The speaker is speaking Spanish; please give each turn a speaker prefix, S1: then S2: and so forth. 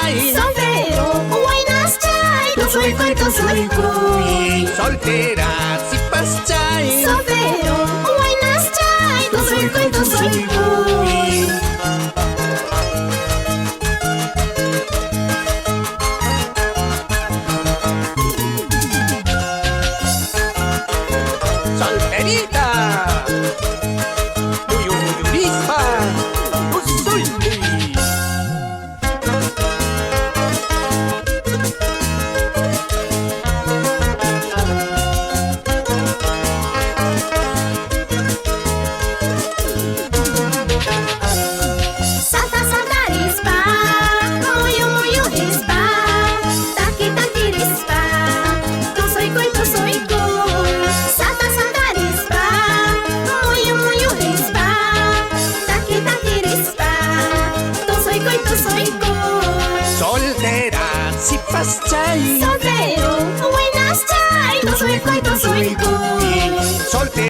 S1: chai.
S2: Soltero, buenas chai. Tu soy cuy, tu soy cuy.
S1: Soltera, zipas chai.
S2: Soltero, buenas chai. Tu soy cuy, tu soy cuy.
S1: Solterita. Yuyurispa. Usulti.
S2: Salta, salta, rispa. Muyu, muyu, rispa. Taki, taki, rispa. Tu soy cuy, tu soy cuy. Salta, salta, rispa. Muyu, muyu, rispa. Taki, taki, rispa. Tu soy cuy, tu soy cuy.
S1: Soltera, zipas chai.
S2: Soltero, buenas chai. Tu soy cuy, tu soy cuy.
S1: Soltera.